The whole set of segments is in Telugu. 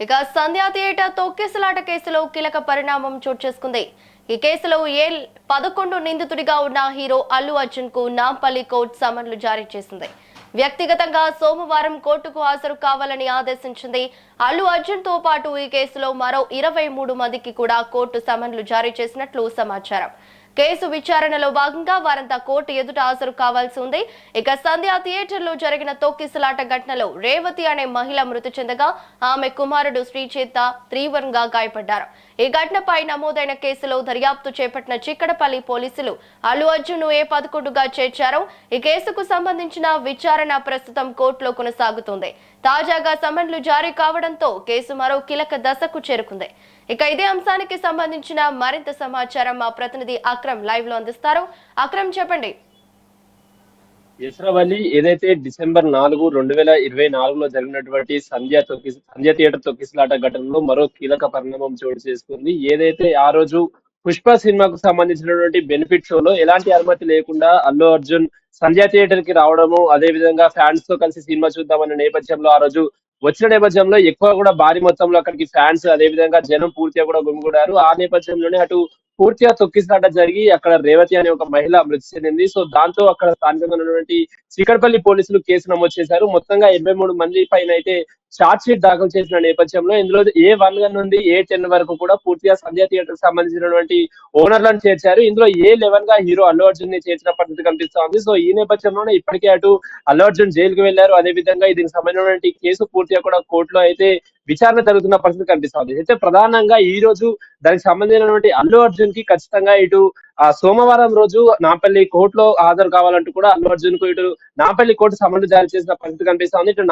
ఇక సంధ్యా థియేటర్ తొక్కిసలాట కేసులో కీలక పరిణామం చోటు చేసుకుంది. ఈ కేసులో 11 నిందితుడిగా ఉన్న హీరో అల్లు అర్జున్ కు నాంపల్లి కోర్టు సమన్లు జారీ చేసింది. వ్యక్తిగతంగా సోమవారం కోర్టుకు హాజరు కావాలని ఆదేశించింది. అల్లు అర్జున్ తో పాటు ఈ కేసులో మరో 23 మందికి కూడా కోర్టు సమన్లు జారీ చేసినట్లు సమాచారం. కేసు విచారణలో భాగంగా వారంతా కోర్టు ఎదుట హాజరు కావాల్సి ఉంది. ఇక సంధ్యా థియేటర్ లో జరిగిన తొక్కిసలాట ఘటనలో రేవతి అనే మహిళ మృతి చెందగా ఆమె కుమారుడు శ్రీచేత తీవ్రంగా గాయపడ్డారు. ఈ ఘటనపై నమోదైన కేసులో దర్యాప్తు చేపట్టిన చిక్కడపల్లి పోలీసులు అల్లు అర్జున్ A11గా చేర్చారు. ఈ కేసుకు సంబంధించిన విచారణ ప్రస్తుతం కోర్టులో కొనసాగుతుంది. తాజాగా సమన్లు జారీ కావడంతో కేసు మరో కీలక దశకు చేరుకుంది. ఇక ఇదే అంశానికి సంబంధించిన మరింత సమాచారం మా ప్రతినిధి అక్రమ్ లైవ్ లో అందిస్తారు. అక్రమ్, చెప్పండి. యశ్రావళి, ఏదైతే డిసెంబర్ 4, 2024లో జరిగినటువంటి సంధ్యా థియేటర్ తొక్కిసలాట ఘటనలో మరో కీలక పరిణామం చోటు చేసుకుంది. ఏదైతే ఆ రోజు పుష్ప సినిమాకు సంబంధించినటువంటి బెనిఫిట్ షోలో ఎలాంటి అనుమతి లేకుండా అల్లు అర్జున్ సంధ్యా థియేటర్ కి రావడము, అదే విధంగా ఫ్యాన్స్ తో కలిసి సినిమా చూద్దామన్న నేపథ్యంలో ఆ రోజు వచ్చిన నేపథ్యంలో ఎక్కువ కూడా భారీ మొత్తంలో అక్కడికి ఫ్యాన్స్ అదే విధంగా జనం పూర్తిగా కూడా గుమిగూడారు. ఆ నేపథ్యంలోనే అటు పూర్తిగా తొక్కిసలాట జరిగి అక్కడ రేవతి అనే ఒక మహిళ మృతి చెందింది. సో దాంతో అక్కడ స్థానికంగా ఉన్నటువంటి చిక్కడపల్లి పోలీసులు కేసు నమోదు చేశారు. మొత్తంగా 83 మంది పైన అయితే ఛార్జ్ షీట్ దాఖలు చేసిన నేపథ్యంలో ఇందులో A1 నుండి A10 వరకు కూడా పూర్తిగా సంధ్యా థియేటర్ కి సంబంధించినటువంటి ఓనర్లను చేర్చారు. ఇందులో A11 గా హీరో అల్లు అర్జున్ ని చేర్చిన పరిస్థితి కనిపిస్తోంది. సో ఈ నేపథ్యంలోనే ఇప్పటికే అటు అల్లు అర్జున్ జైలుకి వెళ్లారు. అదే విధంగా దీనికి సంబంధించినటువంటి కేసు పూర్తిగా కూడా కోర్టులో అయితే విచారణ జరుగుతున్న పరిస్థితి కనిపిస్తోంది. అయితే ప్రధానంగా ఈ రోజు దానికి సంబంధించినటువంటి అల్లు అర్జున్ కి ఖచ్చితంగా ఇటు సోమవారం రోజు నాంపల్లి కోర్టులో హాజరు కావాలంటూ కూడా అల్లు అర్జున్ కు ఇటు నాంపల్లి కోర్టు సమన్లు జారీ చేసిన పరిస్థితి కనిపిస్తోంది. ఇటు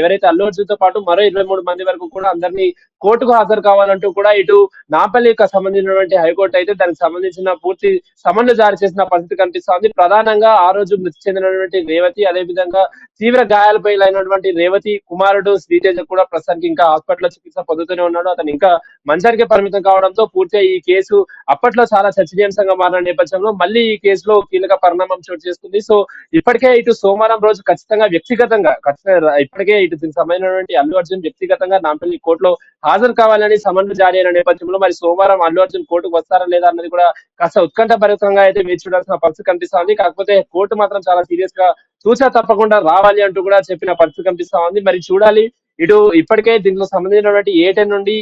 ఎవరైతే అల్లు అర్జున్ తో పాటు మరో 23 మంది వరకు కూడా అందరినీ కోర్టుకు హాజరు కావాలంటూ కూడా ఇటు నాంపల్లికి సంబంధించినటువంటి హైకోర్టు అయితే దానికి సంబంధించిన పూర్తి సమన్లు జారీ చేసిన పరిస్థితి కనిపిస్తోంది. ప్రధానంగా ఆ రోజు మృతి చెందినటువంటి రేవతి, అదే విధంగా తీవ్ర గాయాలపైనటువంటి రేవతి కుమారుడు శ్రీతేజ కూడా ప్రస్తుతానికి ఇంకా హాస్పిటల్లో చికిత్స పొందుతూనే ఉన్నాడు. అతను ఇంకా మంచానికి పరిమితం కావడంతో పూర్తిగా ఈ కేసు అప్పట్లో చాలా చర్చనీయాంశంగా మారిన నేపథ్యంలో మళ్ళీ ఈ కేసులో కీలక పరిణామం చోటు చేసుకుంది. సో ఇప్పటికే ఇటు సోమవారం రోజు ఖచ్చితంగా ఇప్పటికే ఇటు దీనికి సంబంధించినటువంటి అల్లు అర్జున్ వ్యక్తిగతంగా నాంపల్లి కోర్టులో హాజరు కావాలని సమన్లు జారీ అయిన నేపథ్యంలో మరి సోమవారం అల్లు అర్జున్ కోర్టుకు వస్తారా లేదా అన్నది కూడా కాస్త ఉత్కంఠభరితంగా అయితే వేచి చూడాల్సిన పరిస్థితి కనిపిస్తోంది. కాకపోతే కోర్టు మాత్రం చాలా సీరియస్ గా చూసా తప్పకుండా రావాలి అంటూ కూడా చెప్పిన పరిస్థితి కనిపిస్తా ఉంది. మరి చూడాలి. ఇటు ఇప్పటికే దీనికి సంబంధించినటువంటి A10 నుండి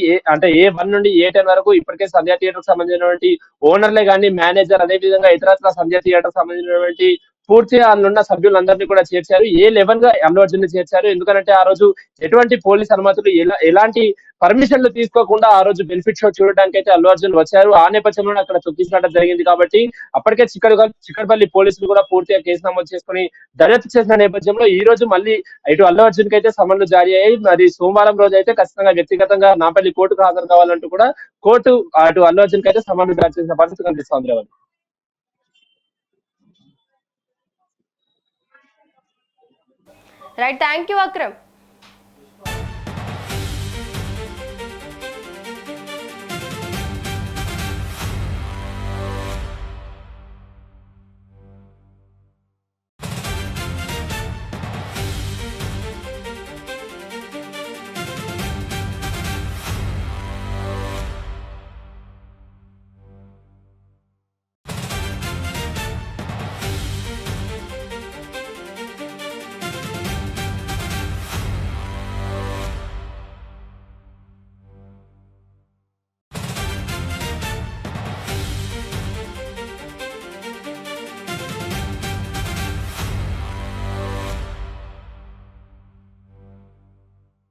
A1 నుండి A10 వరకు ఇప్పటికే సంధ్యా థియేటర్ సంబంధించినటువంటి ఓనర్లే కానీ మేనేజర్, అదే విధంగా ఇతరత్ర సంధ్యా థియేటర్ సంబంధించినటువంటి పూర్తిగా అందులో సభ్యులందరినీ కూడా చేర్చారు. A11 గా అల్లు అర్జున్ ని చేర్చారు. ఎందుకంటే ఆ రోజు ఎటువంటి పోలీస్ అనుమతులు ఎలాంటి పర్మిషన్లు తీసుకోకుండా ఆ రోజు బెనిఫిట్ షో చూడడానికి అయితే అల్లు అర్జున్ వచ్చారు. ఆ నేపథ్యంలో అక్కడ తొక్కిసలాట జరిగింది కాబట్టి అప్పటికే చిక్కడపల్లి పోలీసులు కూడా పూర్తిగా కేసు నమోదు చేసుకుని దర్యాప్తు చేసిన నేపథ్యంలో ఈ రోజు మళ్ళీ ఇటు అల్లు అర్జున్ కి అయితే సమన్లు జారీ అయ్యాయి. మరి సోమవారం రోజు అయితే ఖచ్చితంగా వ్యక్తిగతంగా నాంపల్లి కోర్టుకు హాజరు కావాలంటూ కూడా కోర్టు అటు అల్లు అర్జున్ కి అయితే సమన్లు జారీ చేసిన పరిస్థితి కనిపిస్తోంది. Right, thank you Akram.